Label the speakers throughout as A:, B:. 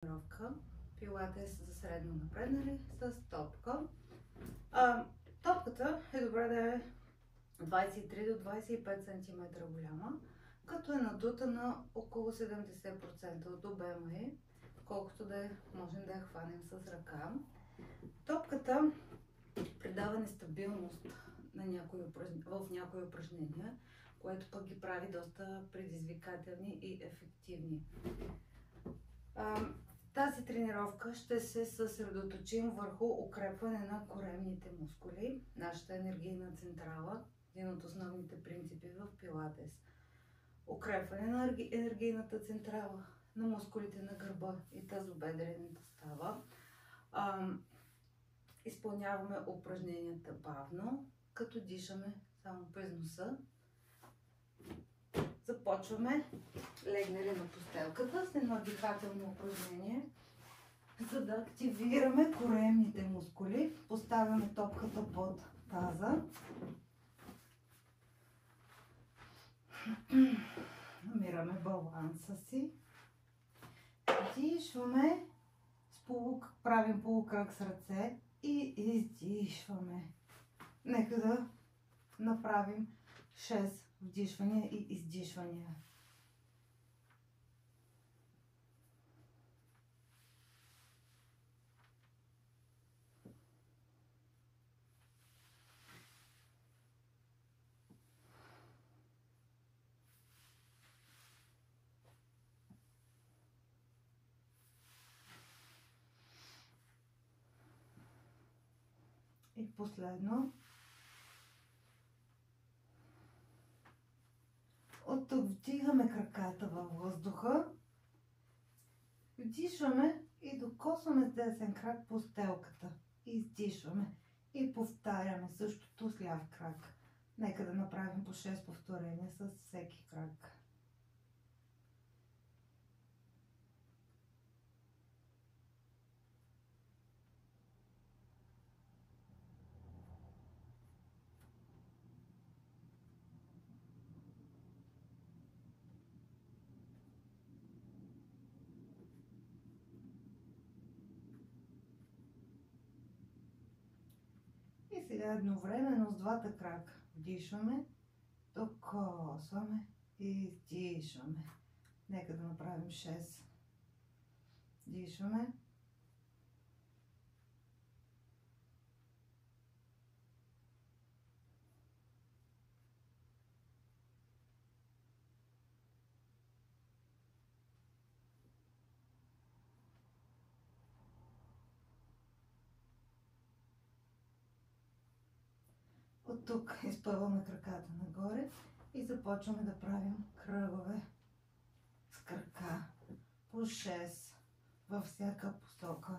A: тренировка. Пилатес за средно напреднали с топка. Топката е добре да е 23 до 25 см голяма, като е надута на около 70% от обема ѝ, колкото можем да я хванем с ръка. Топката придава нестабилност в някои упражнения, което пък ги прави доста предизвикателни и ефективни. Тази тренировка ще се съсредоточим върху укрепване на коремните мускули, нашата енергийна централа, един от основните принципи в пилатес. Укрепване на енергийната централа, на мускулите на гърба и тазобедрената става. Изпълняваме упражненията бавно, като дишаме само през носа. Започваме легнали на постелката с едно дихателно упражнение, за да активираме коремните мускули. Поставяме топката под таза. Намираме баланса си. Дишваме, правим полукръг с ръце и издишваме. Нека да направим 6 вдишвания и издишвания. И последно. От тук вдигаме краката във въздуха, вдишваме и докосваме с десен крак постелката. Издишваме и повтаряме същото с ляв крак. Нека да направим по 6 повторения с всеки крак. И сега едновременно с двата крака вдишваме, докосваме и издишваме. Нека да направим 6. Дишваме. От тук изпъваме краката нагоре и започваме да правим кръгове с крака по 6 във всяка посока.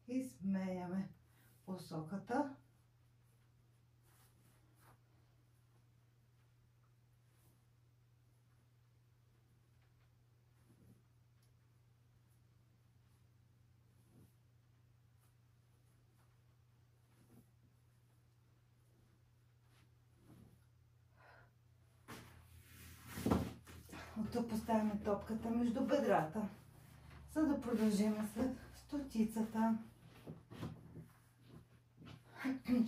A: И сменяме посоката. От тук поставяме топката между бедрата, за да продължим с стотицата,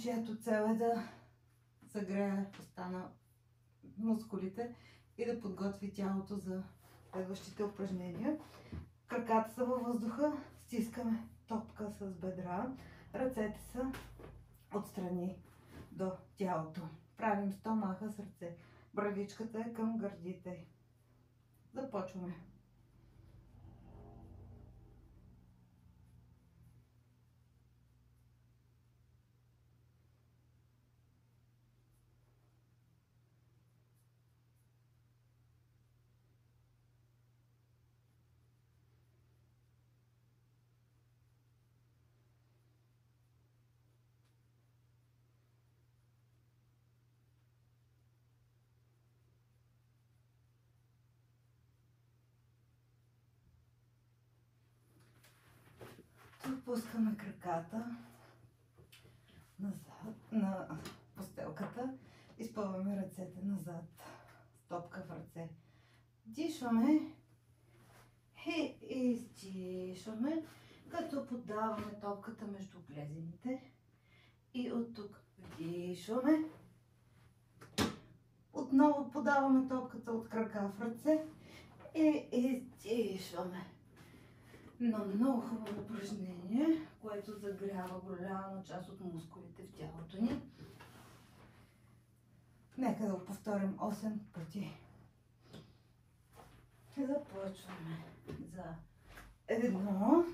A: чиято цел е да загрее коста на мускулите и да подготви тялото за следващите упражнения. Краката са във въздуха, стискаме топка с бедра, ръцете са отстрани до тялото. Правим 100 маха с ръце. Брадичката е към гърдите. Започваме. Тук пускаме краката назад на постелката. Изпъваме ръцете назад. Топка в ръце. Дишваме и издишваме, като подаваме топката между глезените. И от тук вдишваме. Отново подаваме топката от крака в ръце и издишваме. Но много хубаво упражнение, което загрява голяма част от мускулите в тялото ни. Нека да го повторим 8 пъти. Започваме за 1.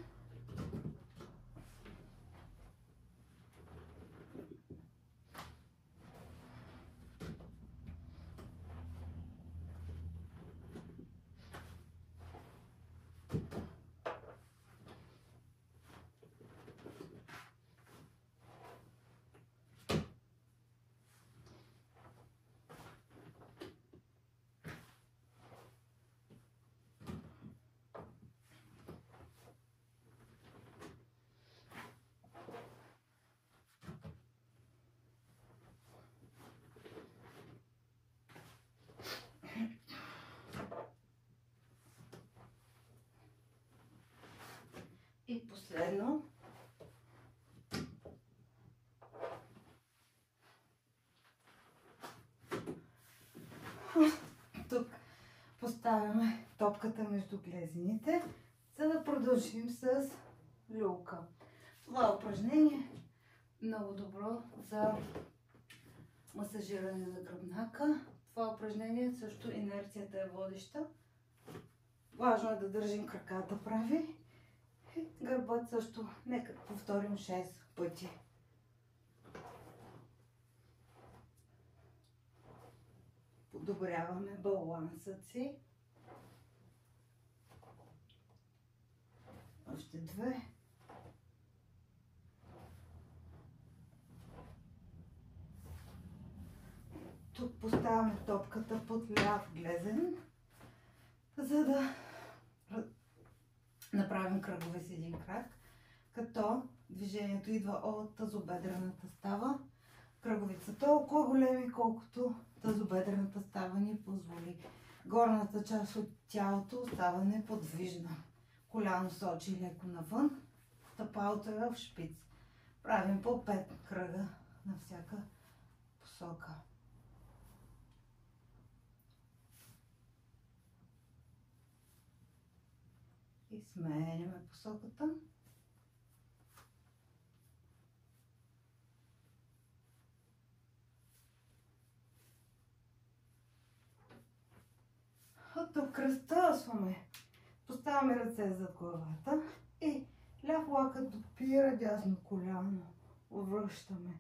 A: И последно. Тук поставяме топката между глезените, за да продължим с люлка. Това упражнение е много добро за масажиране на гръбнака. Това упражнение също инерцията е водеща. Важно е да държим краката прави. Гърбът също. Нека повторим 6 пъти. Подобряваме балансът си. Още 2. Тук поставяме топката под ляв глезен, за да направим кръгове с един крак, като движението идва от тазобедрената става. Кръговите са толкова големи, колкото тазобедрената става ни позволи. Горната част от тялото остава неподвижна. Коляно сочи леко навън, стъпалото е в шпиц. Правим по 5 кръга на всяка посока. И сменяме посоката. От тук кръстосваме. Поставяме ръце зад главата и ляв лакът допира дясно коляно. Връщаме.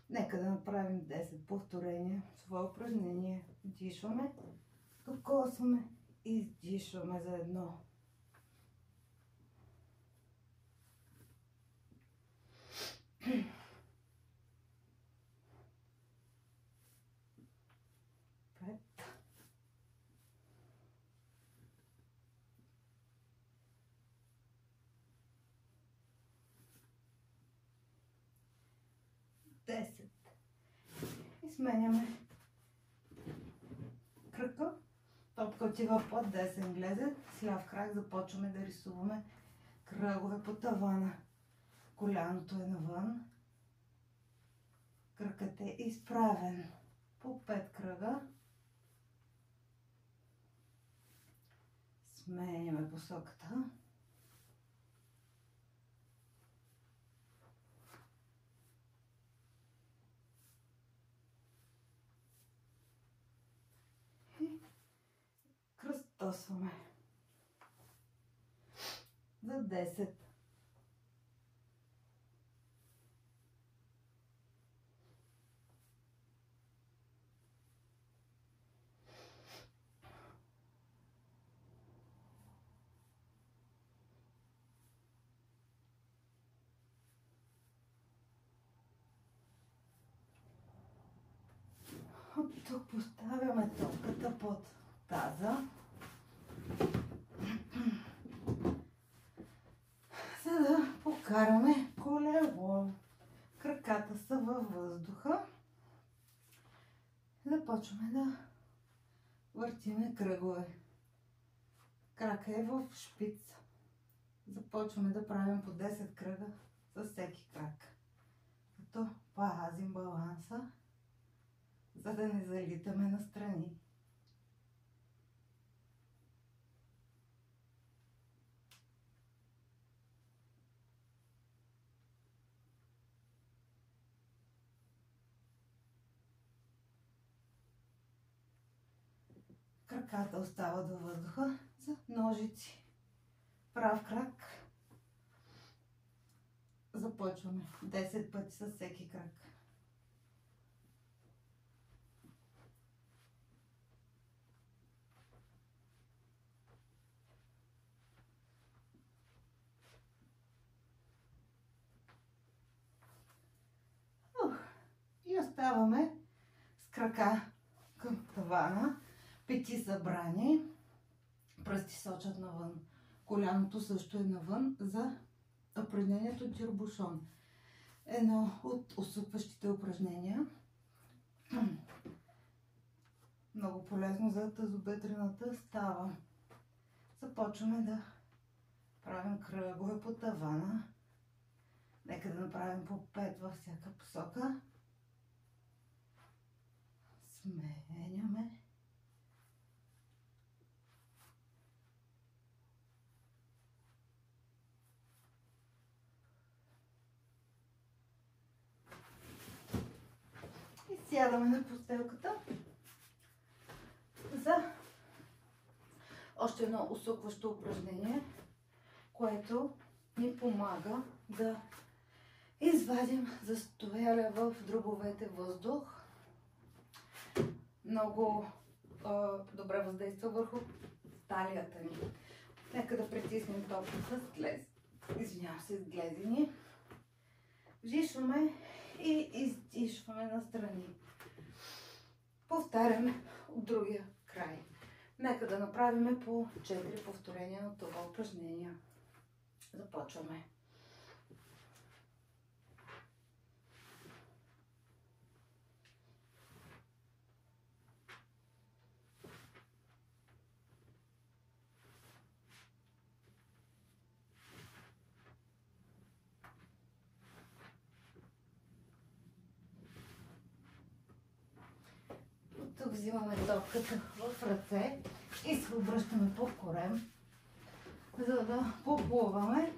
A: Нека да направим 10 повторения. Това упражнение. Дишваме, докосваме и издишваме за 1. И сменяме кръка. Топка отива под десен глезен. С ляв крак започваме да рисуваме кръгове по тавана. Коляното е навън. Кръкът е изправен. По 5 кръга. Сменяме посоката. Кръстосваме за 10. От тук поставяме топката под таза, за да покараме колело. Краката са във въздуха. Започваме да въртиме кръгове. Крака е в шпиц. Започваме да правим по 10 кръга за всеки крак. Като пазим баланса, за да не залитаме настрани. Краката остават във въздуха за ножици. Прав крак. Започваме 10 пъти с всеки крак. И оставаме с крака към тавана. Пети събрани. Пръсти сочат навън. Коляното също е навън за упражнението тирбушон. Едно от усъпващите упражнения. Много полезно за тазобедрената става. Започваме да правим кръгове по тавана. Нека да направим по 5 във всяка посока. Сменяме. И сядаме на постелката за още едно усукващо упражнение, което ни помага да извадим застояля в дробовете въздух. Много добре въздейства върху талията ни. Нека да притиснем топката с глезени. Вдишваме и издишваме настрани. Повтаряме от другия край. Нека да направим по 4 повторения на това упражнение. Започваме. Тук взимаме топката в ръце и се обръщаме по корем, за да поплуваме.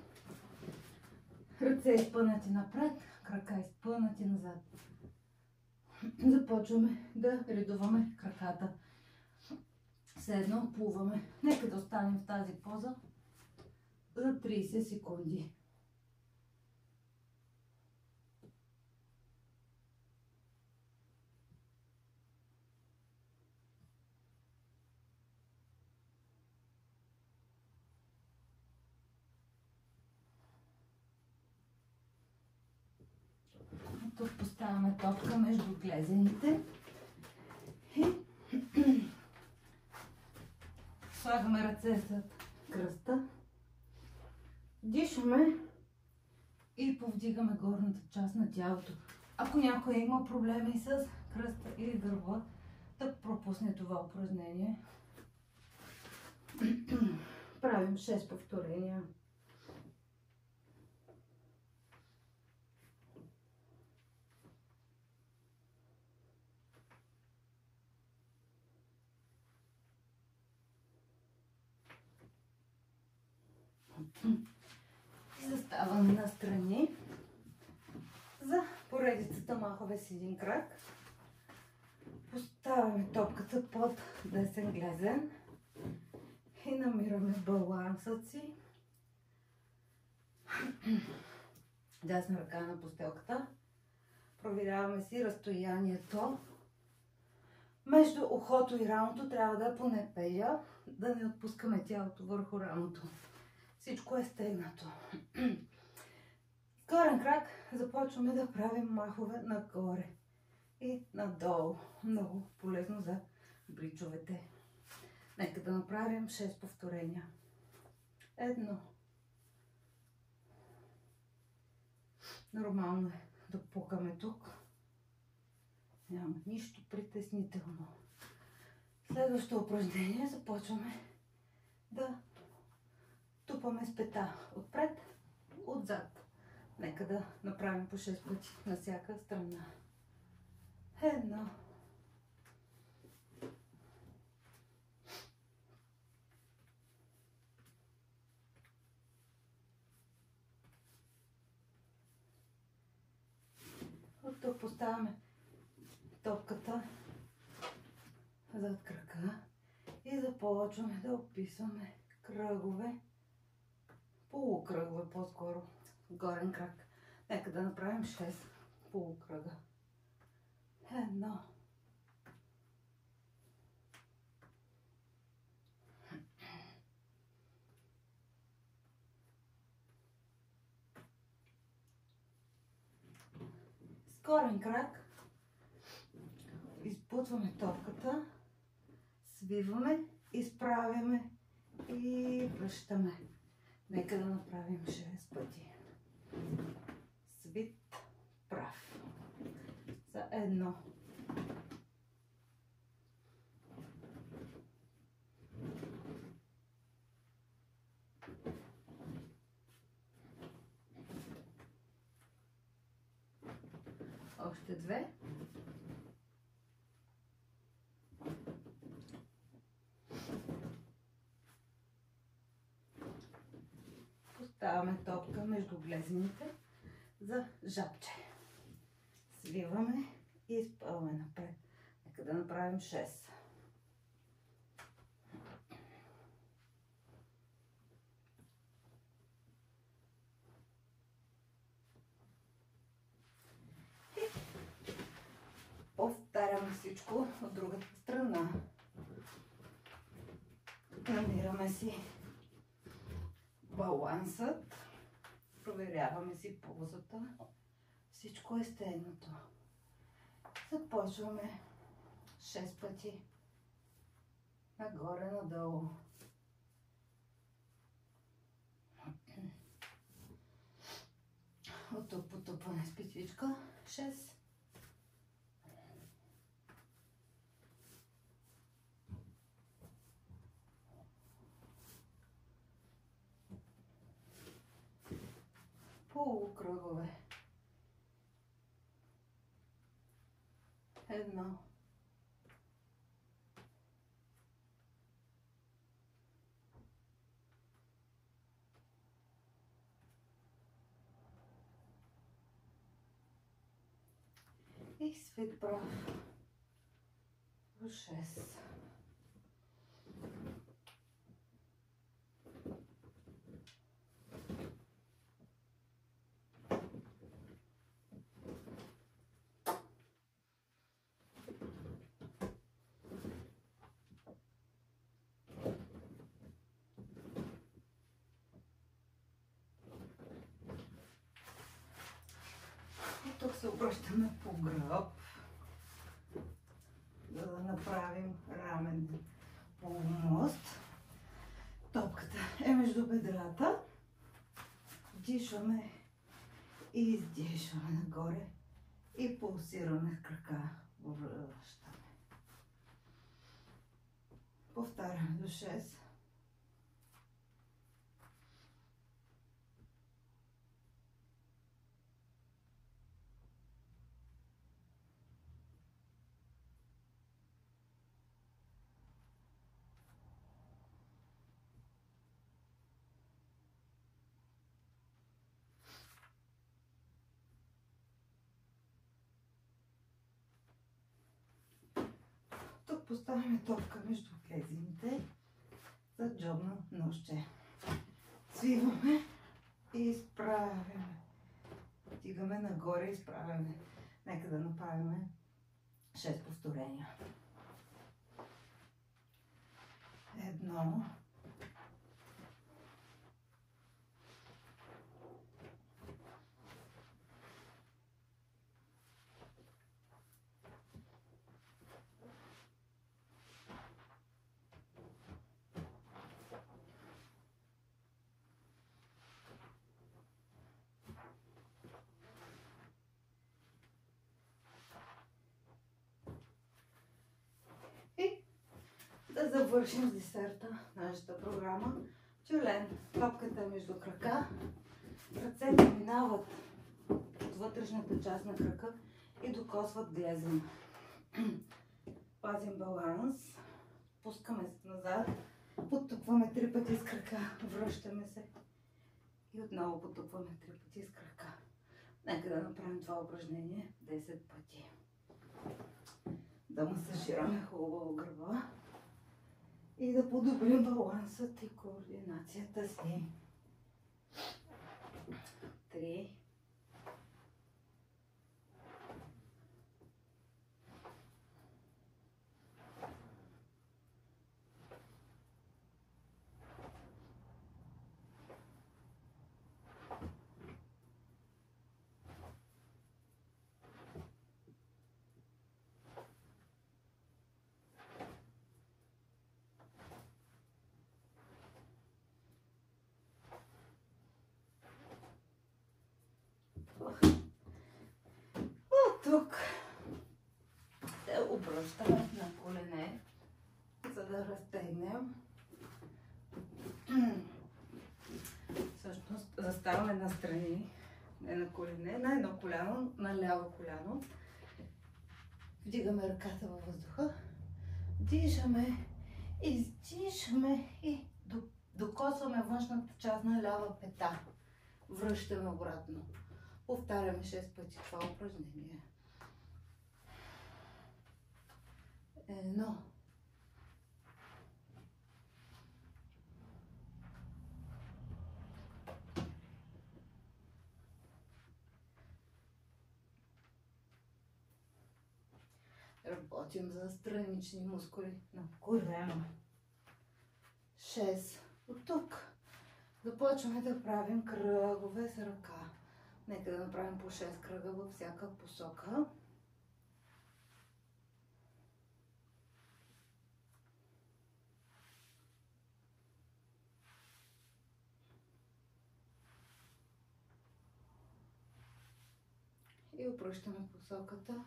A: Ръце изпънати напред, крака изпънати назад. Започваме да редуваме краката. Все едно плуваме. Нека да останем в тази поза за 30 секунди. Тук поставяме топка между глезените и слагаме ръце зад кръста, дишаме и повдигаме горната част на тялото. Ако някой има проблеми с кръста или гърба, да пропусне това упражнение. Правим 6 повторения. И заставаме настрани за поредицата махове с един крак. Поставяме топката под десен глезен и намираме балансът си. Дясна ръка на постелката. Проверяваме си разстоянието между ухото и рамото. Трябва да е поне педя, да не отпускаме тялото върху рамото. Всичко е стегнато. С горен крак започваме да правим махове нагоре и надолу. Много полезно за бричовете. Нека да направим 6 повторения. 1. Нормално е да пукаме тук. Няма нищо притеснително. Следващото упражнение започваме да тупаме с пета отпред, отзад. Нека да направим по 6 пъти на всяка страна. 1. От тук поставяме топката зад крака и започваме да описваме кръгове, полукръгове по-скоро, горен крак. Нека да направим 6 полукръга. 1. С горен крак изпутваме топката, свиваме, изправяме и връщаме. Нека да направим 6 пъти. Свит, прав. За 1. Още 2. Поставяме топка между глезените за жабче. Свиваме и изпълваме напред. Нека да направим 6. Повтаряме всичко от другата страна. Намираме си балансът. Проверяваме си позата. Всичко е стегнато. Започваме 6 пъти. Нагоре, надолу. От тук потупване с петичка. 6. Полукръгове. 1. И свит прав. В 6. Тук се обръщаме по гръб, за да направим рамен полумост. Топката е между бедрата. Вдишваме и издишваме нагоре и пулсираме с крака. Връщаме. Повтаряме до 6. Тук поставяме топка между глезените за джобно ножче. Свиваме и изправяме. Стигаме нагоре и изправяме. Нека да направим 6 повторения. 1. завършим с десерта, нашата програма. Тюлен. Топката е между крака. Ръцете минават от вътрешната част на крака и докосват глезена. Пазим баланс. Пускаме се назад. Потупваме 3 пъти с крака. Връщаме се. И отново потупваме 3 пъти с крака. Нека да направим това упражнение 10 пъти. Да масажираме хубаво гърба. И да подобрим балансът и координацията си. 3. От тук се обръщаме на колене, за да разтегнем. Всъщност заставаме настрани, не на колене, на едно коляно, на ляво коляно. Вдигаме ръката във въздуха, дишаме, издишаме и докосваме външната част на лява пета. Връщаме обратно. Повтаряме 6 пъти това упражнение. 1. Работим за странични мускули на колена. 6. От тук започваме да правим кръгове с ръка. Нека да направим по 6 кръга във всяка посока. И обръщаме посоката.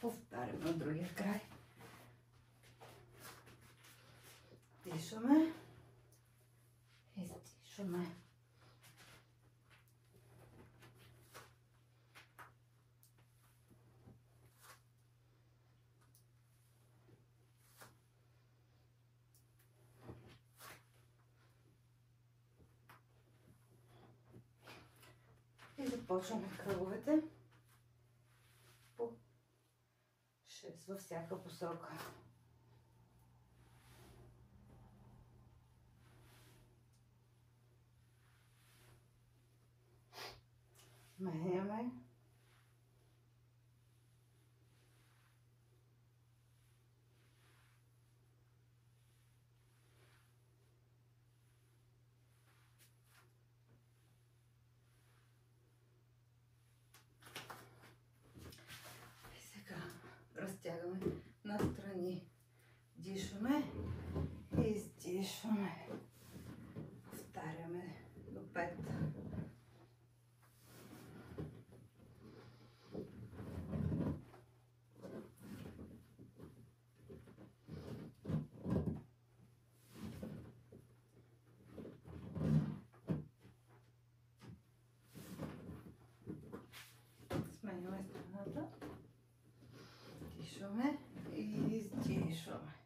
A: Повтаряме на другия край. Дишаме. Издишаме. И започваме кръговете. 6 във всяка посока. Сменяме. И сега разтягаме настрани. Дишаме и издишваме. Повтаряме до 5. Сменяме страната. Дишаме и издишваме.